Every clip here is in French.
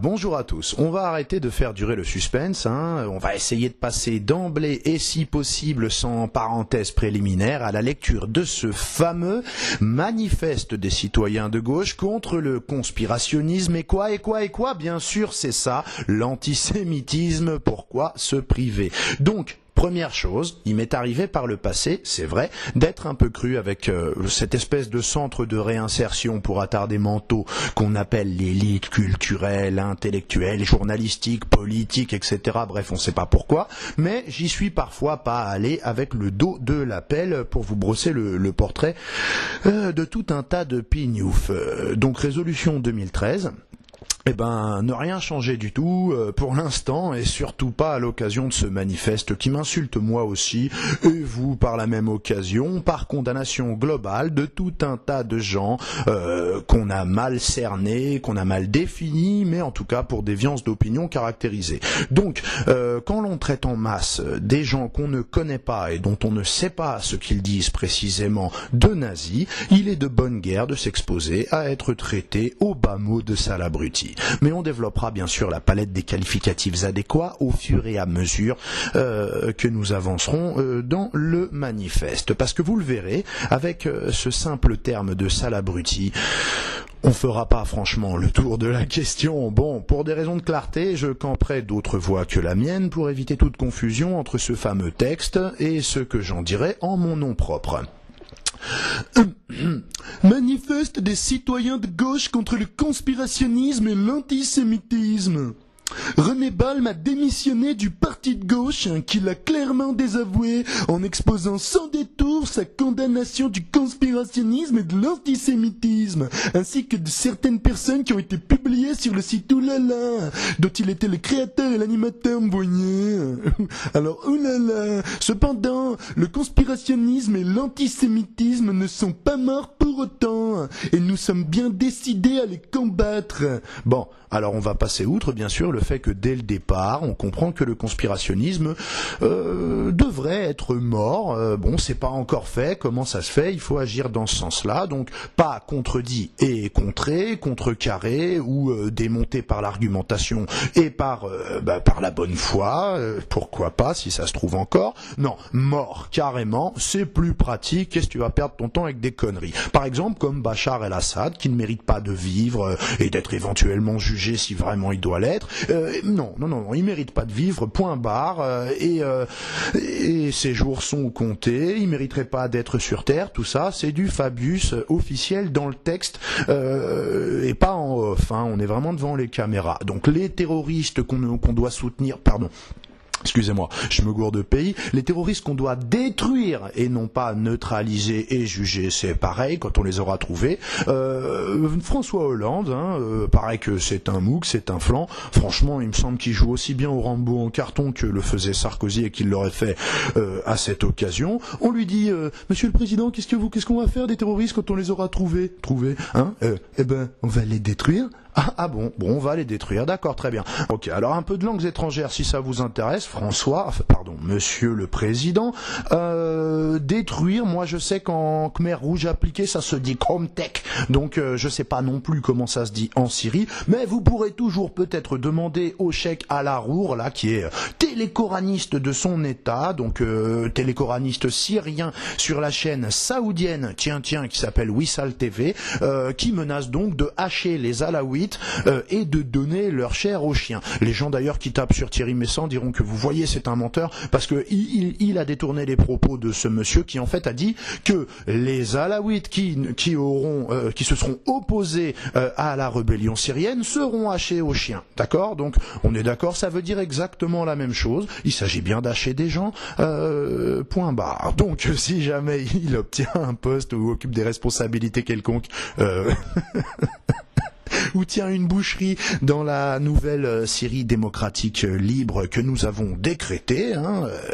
bonjour à tous. On va arrêter de faire durer le suspense, hein. On va essayer de passer d'emblée et si possible sans parenthèse préliminaire à la lecture de ce fameux manifeste des citoyens de gauche contre le conspirationnisme et quoi. Bien sûr, c'est ça, l'antisémitisme. Pourquoi se priver? Donc, première chose, il m'est arrivé par le passé, c'est vrai, d'être un peu cru avec cette espèce de centre de réinsertion pour attardés mentaux qu'on appelle l'élite culturelle, intellectuelle, journalistique, politique, etc. Bref, on ne sait pas pourquoi, mais j'y suis parfois pas allé avec le dos de la pelle pour vous brosser le portrait de tout un tas de pignouf. Donc résolution 2013. Ne rien changer du tout pour l'instant et surtout pas à l'occasion de ce manifeste qui m'insulte moi aussi et vous par la même occasion par condamnation globale de tout un tas de gens qu'on a mal cernés, qu'on a mal définis, mais en tout cas pour déviance d'opinion caractérisée. Donc quand l'on traite en masse des gens qu'on ne connaît pas et dont on ne sait pas ce qu'ils disent précisément de nazis, il est de bonne guerre de s'exposer à être traité au bas mot de sale abruti. Mais on développera bien sûr la palette des qualificatifs adéquats au fur et à mesure que nous avancerons dans le manifeste. Parce que vous le verrez, avec ce simple terme de sale abruti, on fera pas franchement le tour de la question. Bon, pour des raisons de clarté, je camperai d'autres voix que la mienne pour éviter toute confusion entre ce fameux texte et ce que j'en dirai en mon nom propre. Manifeste des citoyens de gauche contre le conspirationnisme et l'antisémitisme. René Balm a démissionné du parti de gauche qu'il a clairement désavoué en exposant sans détour sa condamnation du conspirationnisme et de l'antisémitisme, ainsi que de certaines personnes qui ont été publiées sur le site Oulala, dont il était le créateur et l'animateur, vous voyez. Alors oulala. Cependant, le conspirationnisme et l'antisémitisme ne sont pas morts pour autant, et nous sommes bien décidés à les combattre. Bon, alors on va passer outre, bien sûr, le fait que dès le départ, on comprend que le conspirationnisme devrait être mort. Bon, c'est pas encore fait. Comment ça se fait? Il faut agir dans ce sens-là. Donc, pas contredit et contré, contrecarré ou démonté par l'argumentation et par la bonne foi. Pourquoi pas, si ça se trouve encore. Non, mort, carrément. C'est plus pratique. Qu'est-ce que tu vas perdre ton temps avec des conneries? Par exemple, comme Bachar el-Assad, qui ne mérite pas de vivre et d'être éventuellement jugé si vraiment il doit l'être. Non, il mérite pas de vivre, point barre, et ses jours sont comptés, il mériterait pas d'être sur Terre, tout ça, c'est du Fabius officiel dans le texte, et pas en off, hein, on est vraiment devant les caméras. Donc les terroristes qu'on doit soutenir, excusez-moi, je me gourde de pays. Les terroristes qu'on doit détruire et non pas neutraliser et juger, c'est pareil quand on les aura trouvés. François Hollande, paraît que c'est un MOOC, c'est un flanc. Franchement, il me semble qu'il joue aussi bien au Rambo en carton que le faisait Sarkozy et qu'il l'aurait fait à cette occasion. On lui dit, Monsieur le Président, qu'est-ce qu'on va faire des terroristes quand on les aura trouvés, hein? On va les détruire. Ah bon, on va les détruire, d'accord, très bien. Ok, alors un peu de langues étrangères si ça vous intéresse, Monsieur le Président. Détruire, moi je sais qu'en Khmer rouge appliqué ça se dit Kromtek, donc je sais pas non plus comment ça se dit en Syrie, mais vous pourrez toujours peut-être demander au cheikh Al-Arour, là, qui est télécoraniste de son état, donc télécoraniste syrien sur la chaîne saoudienne, qui s'appelle Wissal TV, qui menace donc de hacher les Alaouites et de donner leur chair aux chiens. Les gens d'ailleurs qui tapent sur Thierry Messant diront que vous voyez c'est un menteur parce que il a détourné les propos de ce monsieur qui en fait a dit que les Alaouites qui se seront opposés à la rébellion syrienne seront hachés aux chiens. D'accord? Donc on est d'accord, ça veut dire exactement la même chose. Il s'agit bien d'hacher des gens. Point barre. Donc si jamais il obtient un poste ou occupe des responsabilités quelconques ou tient une boucherie dans la nouvelle Syrie démocratique libre que nous avons décrétée,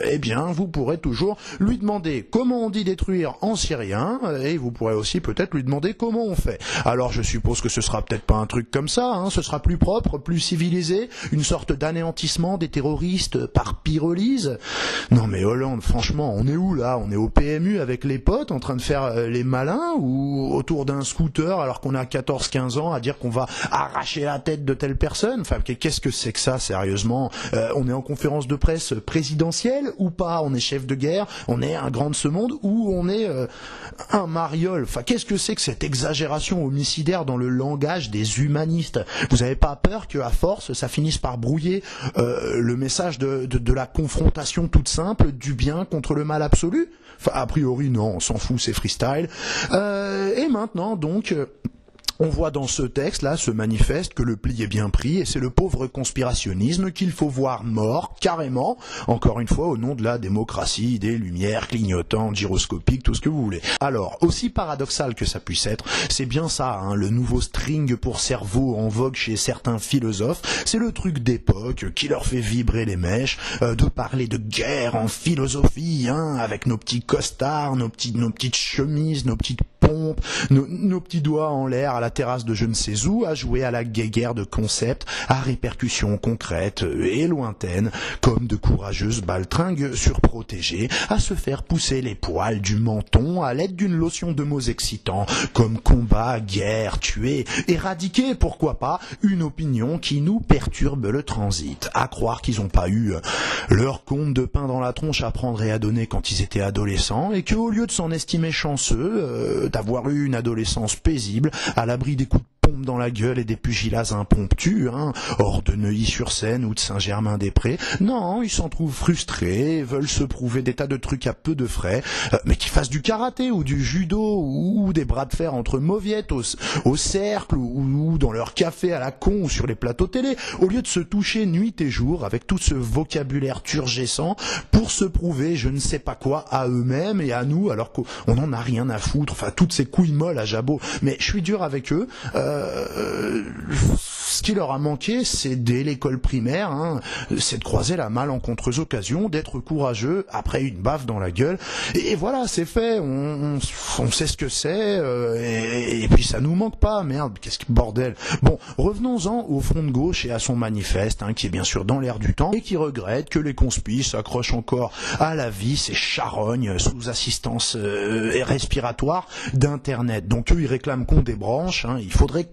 eh bien, vous pourrez toujours lui demander comment on dit détruire en syrien, et vous pourrez aussi peut-être lui demander comment on fait. Alors, je suppose que ce sera peut-être pas un truc comme ça, ce sera plus propre, plus civilisé, une sorte d'anéantissement des terroristes par pyrolyse. Non mais Hollande, franchement, on est où là? On est au PMU avec les potes en train de faire les malins, ou autour d'un scooter alors qu'on a 14-15 ans à dire qu'on va arracher la tête de telle personne. Enfin, qu'est-ce que c'est que ça, sérieusement? On est en conférence de presse présidentielle ou pas? On est chef de guerre? On est un grand de ce monde ou on est un mariole? Enfin, qu'est-ce que c'est que cette exagération homicidaire dans le langage des humanistes? Vous avez pas peur qu'à force, ça finisse par brouiller le message de la confrontation toute simple du bien contre le mal absolu? Enfin, a priori, non, on s'en fout, c'est freestyle. Et maintenant, donc... on voit dans ce texte-là, ce manifeste, que le pli est bien pris, et c'est le pauvre conspirationnisme qu'il faut voir mort, carrément, encore une fois, au nom de la démocratie, des lumières clignotantes, gyroscopiques, tout ce que vous voulez. Alors, aussi paradoxal que ça puisse être, c'est bien ça, hein, le nouveau string pour cerveau en vogue chez certains philosophes, c'est le truc d'époque qui leur fait vibrer les mèches, de parler de guerre en philosophie, hein, avec nos petits costards, nos petites chemises, nos petites pompes, nos petits doigts en l'air à la terrasse de je ne sais où, à jouer à la guéguerre de concepts à répercussions concrètes et lointaines, comme de courageuses baltringues surprotégées, à se faire pousser les poils du menton à l'aide d'une lotion de mots excitants, comme combat, guerre, tuer, éradiquer, pourquoi pas, une opinion qui nous perturbe le transit. À croire qu'ils n'ont pas eu leur compte de pain dans la tronche à prendre et à donner quand ils étaient adolescents, et qu'au lieu de s'en estimer chanceux, d'avoir eu une adolescence paisible, à l'abri des coups de pompe dans la gueule et des pugilats impromptus, hein, hors de Neuilly-sur-Seine ou de Saint-Germain-des-Prés. Non, ils s'en trouvent frustrés, veulent se prouver des tas de trucs à peu de frais, mais qu'ils fassent du karaté ou du judo ou des bras de fer entre mauviettes au cercle ou dans leur café à la con ou sur les plateaux télé, au lieu de se toucher nuit et jour avec tout ce vocabulaire turgescent pour se prouver je ne sais pas quoi à eux-mêmes et à nous alors qu'on n'en a rien à foutre. Enfin, toutes ces couilles molles à jabot. Mais je suis dur avec eux. Ce qui leur a manqué, c'est dès l'école primaire, hein, c'est de croiser la malencontreuse occasion d'être courageux après une baffe dans la gueule. Et voilà, c'est fait. On sait ce que c'est. Et puis ça nous manque pas. Merde, qu'est-ce que bordel. Bon, revenons-en au Front de gauche et à son manifeste, hein, qui est bien sûr dans l'air du temps et qui regrette que les conspis s'accrochent encore à la vie, ces charognes sous assistance respiratoire d'Internet. Donc eux, ils réclament qu'on débranche. Hein, il faudrait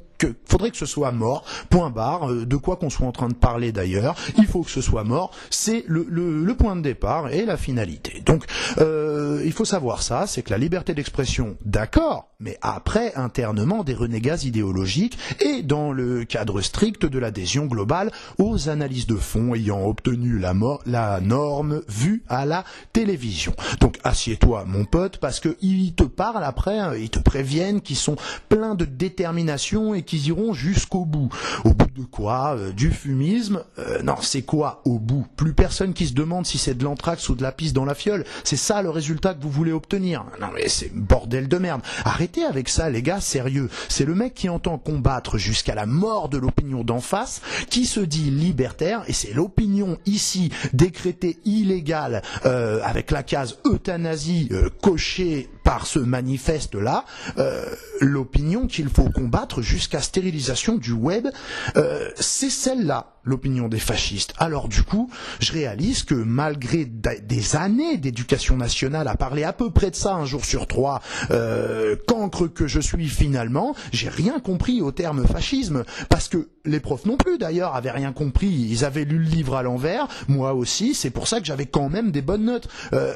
que ce soit mort, point barre, de quoi qu'on soit en train de parler d'ailleurs, il faut que ce soit mort, c'est le point de départ et la finalité. Donc, il faut savoir ça, c'est que la liberté d'expression, d'accord, mais après, internement, des renégats idéologiques et dans le cadre strict de l'adhésion globale aux analyses de fond ayant obtenu la norme vue à la télévision. Donc, assieds-toi, mon pote, parce que ils te parlent après, hein, ils te préviennent qu'ils sont pleins de détermination et qu'ils iront jusqu'au bout. Au bout de quoi? Du fumisme? Non, c'est quoi au bout? Plus personne qui se demande si c'est de l'anthrax ou de la pisse dans la fiole. C'est ça le résultat que vous voulez obtenir. Non mais c'est bordel de merde. Arrêtez avec ça les gars, sérieux. C'est le mec qui entend combattre jusqu'à la mort de l'opinion d'en face, qui se dit libertaire, et c'est l'opinion ici décrétée illégale avec la case euthanasie cochée par ce manifeste-là, l'opinion qu'il faut combattre jusqu'à stérilisation du web, c'est celle-là, l'opinion des fascistes. Alors du coup, je réalise que malgré des années d'éducation nationale à parler à peu près de ça un jour sur trois, cancre que je suis finalement, j'ai rien compris au terme fascisme, parce que les profs non plus d'ailleurs avaient rien compris, ils avaient lu le livre à l'envers, moi aussi, c'est pour ça que j'avais quand même des bonnes notes.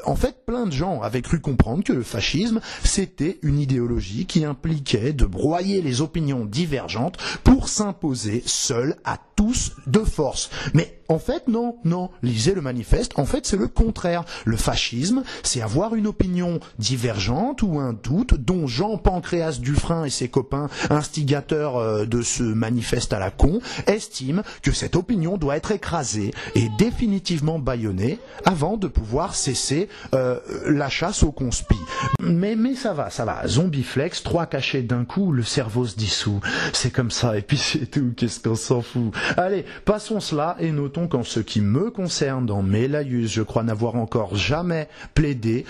En fait, plein de gens avaient cru comprendre que le fascisme, c'était une idéologie qui impliquait de broyer les opinions divergentes pour s'imposer seul à tous de force. Mais en fait, non, lisez le manifeste, en fait c'est le contraire. Le fascisme, c'est avoir une opinion divergente ou un doute dont Jean Pancréas Dufresne et ses copains, instigateurs de ce manifeste à la con, estiment que cette opinion doit être écrasée et définitivement bâillonnée avant de pouvoir cesser la chasse aux conspis. Mais ça va, zombie flex, 3 cachets d'un coup, le cerveau se dissout. C'est comme ça, et puis c'est tout, qu'est-ce qu'on s'en fout. Allez, passons cela et notons notons qu'en ce qui me concerne, dans mes laïus, je crois n'avoir encore jamais plaidé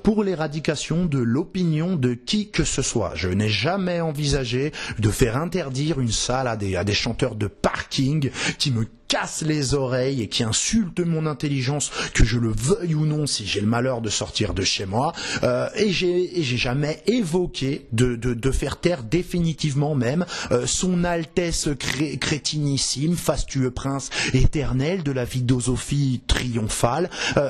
pour l'éradication de l'opinion de qui que ce soit. Je n'ai jamais envisagé de faire interdire une salle à des chanteurs de parking qui me cassent les oreilles et qui insultent mon intelligence, que je le veuille ou non, si j'ai le malheur de sortir de chez moi, et j'ai jamais évoqué de faire taire définitivement même son Altesse crétinissime, fastueux prince éternel de la philosophie triomphale.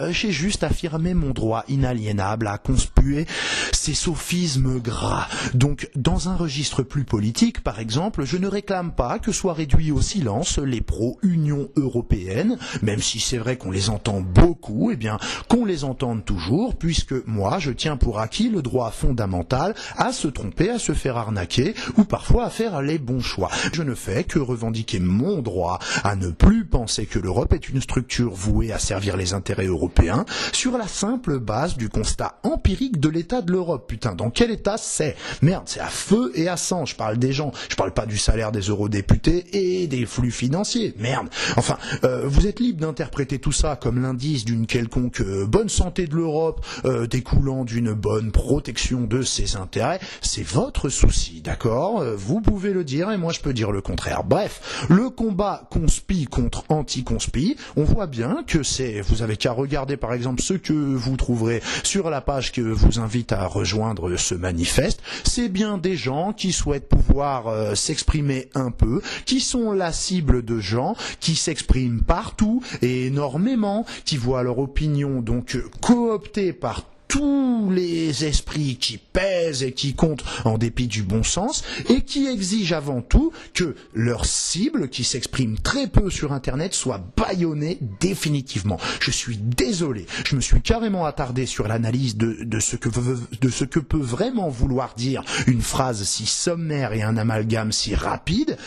J'ai juste affirmé mon droit inaliénable à conspuer ces sophismes gras. Donc, dans un registre plus politique, par exemple, je ne réclame pas que soient réduits au silence les pro-Union européenne, même si c'est vrai qu'on les entend beaucoup, eh bien, qu'on les entende toujours, puisque moi, je tiens pour acquis le droit fondamental à se tromper, à se faire arnaquer, ou parfois à faire les bons choix. Je ne fais que revendiquer mon droit à ne plus penser que l'Europe est une structure vouée à servir les intérêts européens, sur la simple base du constat empirique de l'état de l'Europe. Putain, dans quel état c'est? Merde, c'est à feu et à sang, je parle des gens, je parle pas du salaire des eurodéputés et des flux financiers, merde. Enfin, vous êtes libre d'interpréter tout ça comme l'indice d'une quelconque bonne santé de l'Europe, découlant d'une bonne protection de ses intérêts, c'est votre souci, d'accord? Vous pouvez le dire et moi je peux dire le contraire. Bref, le combat conspi contre anti-conspi, on voit bien que vous avez qu'à regarder par exemple ce que vous trouverez sur la page que vous invite à rejoindre ce manifeste, c'est bien des gens qui souhaitent pouvoir s'exprimer un peu, qui sont la cible de gens qui s'expriment partout et énormément, qui voient leur opinion donc cooptée par tous les esprits qui pèsent et qui comptent en dépit du bon sens et qui exigent avant tout que leur cible, qui s'exprime très peu sur Internet, soit bâillonnée définitivement. Je suis désolé, je me suis carrément attardé sur l'analyse de ce que peut vraiment vouloir dire une phrase si sommaire et un amalgame si rapide.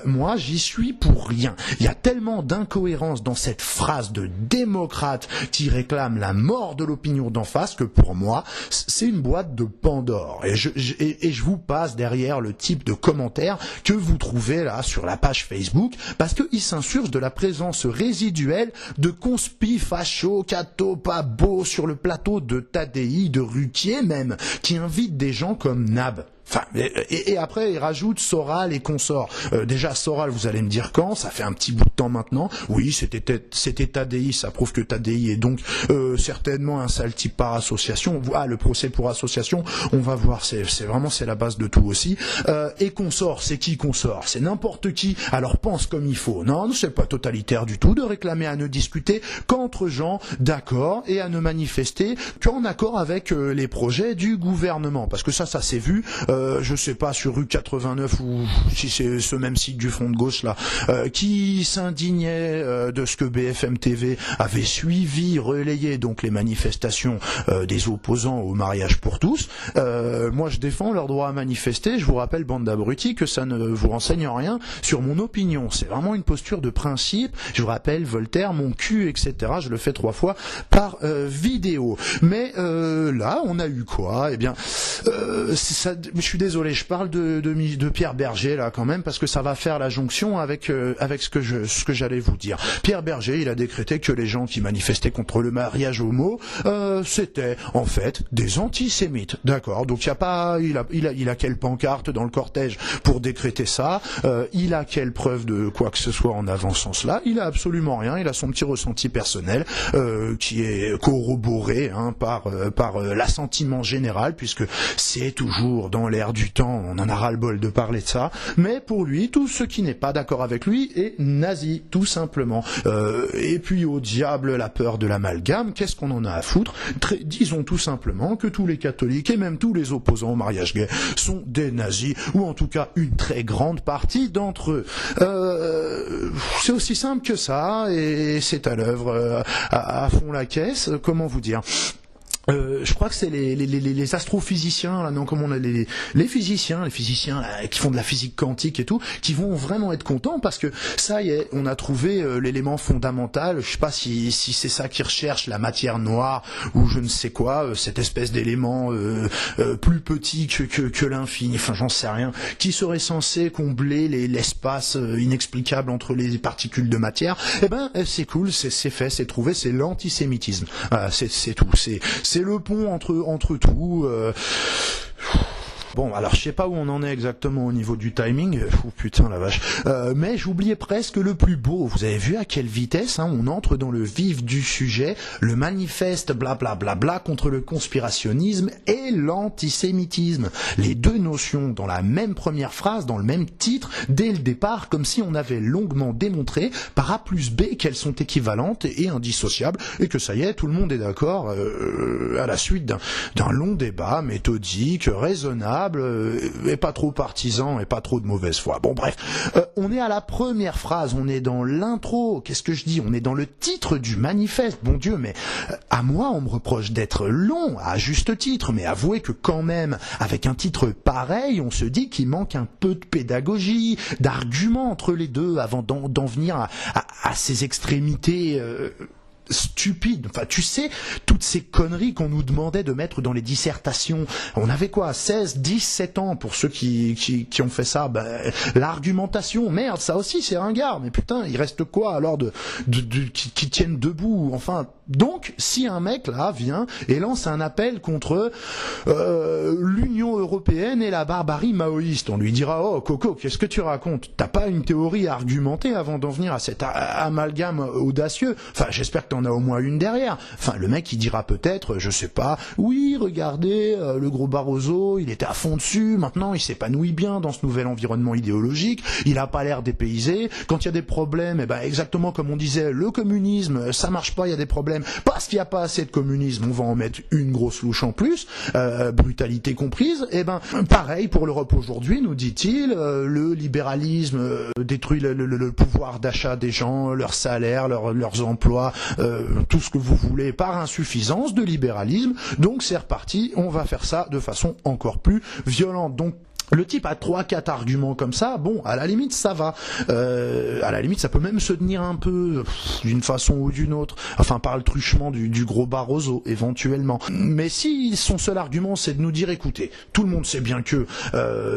Moi, j'y suis pour rien. Il y a tellement d'incohérences dans cette phrase de démocrate qui réclame la mort de l'opinion d'en face que pour moi, c'est une boîte de Pandore. Et je vous passe derrière le type de commentaires que vous trouvez là sur la page Facebook, parce qu'il s'insurge de la présence résiduelle de conspi, facho, cato, pas beau sur le plateau de Tadei, de Ruquier même, qui invitent des gens comme Nab. Enfin, et après, il rajoute Soral et consorts. Déjà, Soral, vous allez me dire quand? Ça fait un petit bout de temps maintenant. Oui, c'était Tadei, ça prouve que Tadei est donc certainement un sale type par association. Ah, le procès pour association, on va voir, c'est la base de tout aussi. Et consorts, c'est qui consorts? C'est n'importe qui. Alors pense comme il faut. Non, c'est pas totalitaire du tout de réclamer à ne discuter qu'entre gens d'accord et à ne manifester qu'en accord avec les projets du gouvernement. Parce que ça s'est vu. Je sais pas, sur rue 89 ou si c'est ce même site du Front de Gauche là, qui s'indignait de ce que BFM TV avait suivi, relayé donc les manifestations des opposants au mariage pour tous. Moi je défends leur droit à manifester, je vous rappelle, bande d'abrutis, que ça ne vous renseigne rien sur mon opinion. C'est vraiment une posture de principe. Je vous rappelle Voltaire, mon cul, etc. Je le fais 3 fois par vidéo. Mais là, on a eu quoi? Eh bien, ça, je suis désolé, je parle de Pierre Berger là quand même parce que ça va faire la jonction avec ce que j'allais vous dire. Pierre Berger, il a décrété que les gens qui manifestaient contre le mariage homo, c'était en fait des antisémites. D'accord. Donc il a quelle pancarte dans le cortège pour décréter ça? Il a quelle preuve de quoi que ce soit en avançant cela? Il a absolument rien. Il a son petit ressenti personnel qui est corroboré par l'assentiment général, puisque c'est toujours dans l'air du temps, on en a ras-le-bol de parler de ça, mais pour lui, tout ce qui n'est pas d'accord avec lui est nazi, tout simplement. Et puis au diable la peur de l'amalgame, qu'est-ce qu'on en a à foutre? Disons tout simplement que tous les catholiques et même tous les opposants au mariage gay sont des nazis, ou en tout cas une très grande partie d'entre eux. C'est aussi simple que ça, et c'est à l'œuvre à fond la caisse, comment vous dire? Je crois que c'est les astrophysiciens, là, non, comment on a les physiciens là, qui font de la physique quantique et tout, qui vont vraiment être contents parce que ça y est, on a trouvé l'élément fondamental. Je sais pas si c'est ça qu'ils recherchent, la matière noire ou je ne sais quoi, cette espèce d'élément plus petit que l'infini. Enfin, j'en sais rien, qui serait censé combler l'espace inexplicable entre les particules de matière. Eh ben, c'est cool, c'est fait, c'est trouvé, c'est l'antisémitisme. Voilà, c'est tout. C'est le pont entre tout. Bon, alors je sais pas où on en est exactement au niveau du timing. Oh putain la vache. Mais j'oubliais presque le plus beau. Vous avez vu à quelle vitesse on entre dans le vif du sujet. Le manifeste blablabla contre le conspirationnisme et l'antisémitisme. Les deux notions dans la même première phrase, dans le même titre, dès le départ, comme si on avait longuement démontré par A plus B qu'elles sont équivalentes et indissociables, et que ça y est, tout le monde est d'accord à la suite d'un long débat méthodique, raisonnable, et pas trop partisan et pas trop de mauvaise foi. Bon bref, on est à la première phrase, on est dans l'intro, qu'est-ce que je dis, on est dans le titre du manifeste, bon Dieu, mais à moi on me reproche d'être long, à juste titre, mais avouez que quand même, avec un titre pareil, on se dit qu'il manque un peu de pédagogie, d'arguments entre les deux avant d'en venir à ces extrémités stupide. Enfin, tu sais, toutes ces conneries qu'on nous demandait de mettre dans les dissertations. On avait quoi, 16, 17 ans pour ceux qui ont fait ça. L'argumentation, merde, ça aussi c'est ringard. Mais putain, il reste quoi alors qui tiennent debout. Enfin, donc, si un mec là vient et lance un appel contre l'Union européenne et la barbarie maoïste, on lui dira: oh Coco, qu'est-ce que tu racontes? T'as pas une théorie argumentée avant d'en venir à cet amalgame audacieux? Enfin, j'espère que t'en as au moins une derrière. Enfin, le mec il dira peut-être, je sais pas, oui, regardez, le gros Barroso, il était à fond dessus, maintenant il s'épanouit bien dans ce nouvel environnement idéologique, il a pas l'air dépaysé, quand il y a des problèmes, et exactement comme on disait, le communisme, ça marche pas, il y a des problèmes, parce qu'il n'y a pas assez de communisme, on va en mettre une grosse louche en plus, brutalité comprise, pareil pour l'Europe aujourd'hui, nous dit-il, le libéralisme détruit le pouvoir d'achat des gens, leurs salaires, leurs emplois, tout ce que vous voulez par insuffisance de libéralisme, donc c'est reparti, on va faire ça de façon encore plus violente. Donc le type a 3-4 arguments comme ça, bon, à la limite ça va, à la limite ça peut même se tenir un peu d'une façon ou d'une autre, enfin par le truchement du gros Barroso éventuellement. Mais si son seul argument c'est de nous dire écoutez, tout le monde sait bien que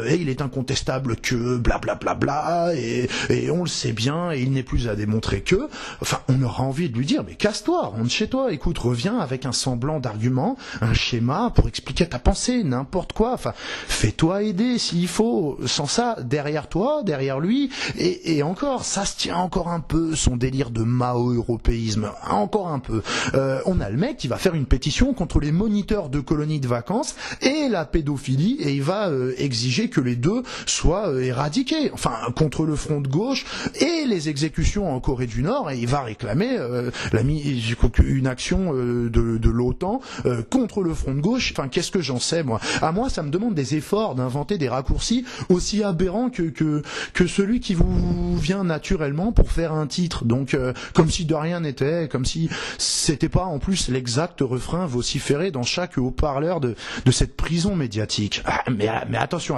et il est incontestable que blablabla et on le sait bien et il n'est plus à démontrer que, enfin on aura envie de lui dire mais casse-toi, rentre chez toi, écoute, reviens avec un semblant d'argument, un schéma pour expliquer ta pensée, n'importe quoi, enfin fais-toi aider s'il faut, sans ça, derrière toi, derrière lui, et encore, ça se tient encore un peu, son délire de Mao-européisme, encore un peu. On a le mec qui va faire une pétition contre les moniteurs de colonies de vacances et la pédophilie, et il va exiger que les deux soient éradiqués, enfin, contre le front de gauche et les exécutions en Corée du Nord, et il va réclamer une action de l'OTAN contre le front de gauche. Enfin, qu'est-ce que j'en sais, moi? À moi, ça me demande des efforts d'inventer des raccourcis aussi aberrants que celui qui vous vient naturellement pour faire un titre. Donc comme si de rien n'était, comme si c'était pas en plus l'exact refrain vociféré dans chaque haut-parleur de cette prison médiatique. Mais attention,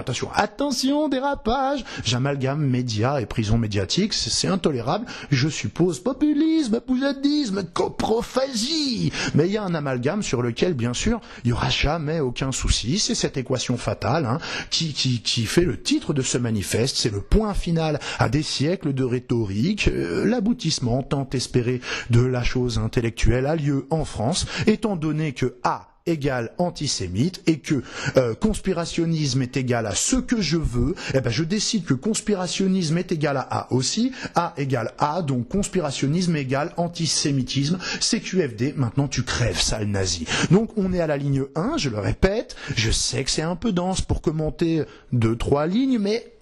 dérapage. J'amalgame médias et prison médiatique, c'est intolérable. Je suppose populisme, poujadisme, coprophagie. Mais il y a un amalgame sur lequel, bien sûr, il y aura jamais aucun souci. C'est cette équation fatale qui fait le titre de ce manifeste, c'est le point final à des siècles de rhétorique, l'aboutissement tant espéré de la chose intellectuelle a lieu en France, étant donné que A égale antisémite et que conspirationnisme est égal à ce que je veux, je décide que conspirationnisme est égal à A aussi, A égale A, donc conspirationnisme égale antisémitisme, CQFD, maintenant tu crèves, sale nazi. Donc on est à la ligne 1, je le répète, je sais que c'est un peu dense pour commenter 2-3 lignes, mais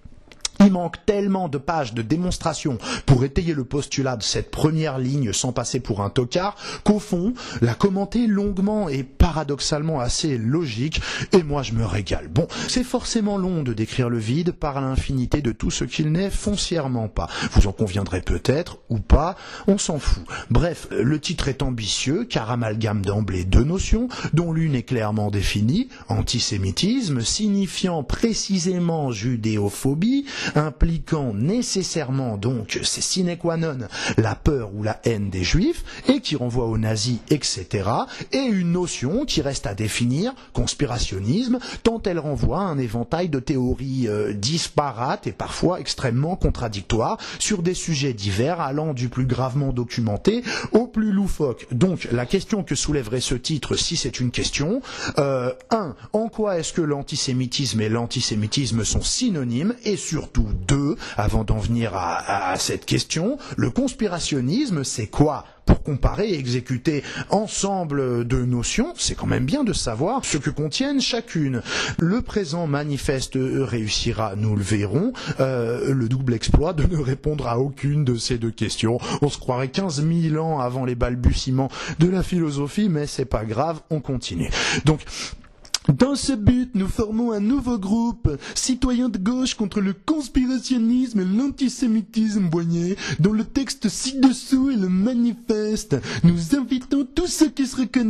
Il manque tellement de pages de démonstration pour étayer le postulat de cette première ligne sans passer pour un tocard, qu'au fond, la commenter longuement et paradoxalement assez logique, et moi je me régale. Bon, c'est forcément long de décrire le vide par l'infinité de tout ce qu'il n'est foncièrement pas. Vous en conviendrez peut-être, ou pas, on s'en fout. Bref, le titre est ambitieux, car amalgame d'emblée deux notions, dont l'une est clairement définie, antisémitisme, signifiant précisément judéophobie, impliquant nécessairement donc, c'est sine qua non, la peur ou la haine des juifs, et qui renvoie aux nazis, etc., et une notion qui reste à définir, conspirationnisme, tant elle renvoie à un éventail de théories disparates et parfois extrêmement contradictoires sur des sujets divers allant du plus gravement documenté au plus loufoque. Donc la question que soulèverait ce titre, si c'est une question, 1. En quoi est-ce que l'antisémitisme et l'antisémitisme sont synonymes, et surtout 2, avant d'en venir à cette question, le conspirationnisme c'est quoi? Pour comparer et exécuter ensemble de notions, c'est quand même bien de savoir ce que contiennent chacune. Le présent manifeste réussira, nous le verrons, le double exploit de ne répondre à aucune de ces deux questions. On se croirait 15 000 ans avant les balbutiements de la philosophie, mais c'est pas grave, on continue. Donc, dans ce but, nous formons un nouveau groupe, citoyens de gauche contre le conspirationnisme et l'antisémitisme, voyez, dont le texte ci-dessous est le manifeste. Nous invitons tous ceux qui se reconnaissent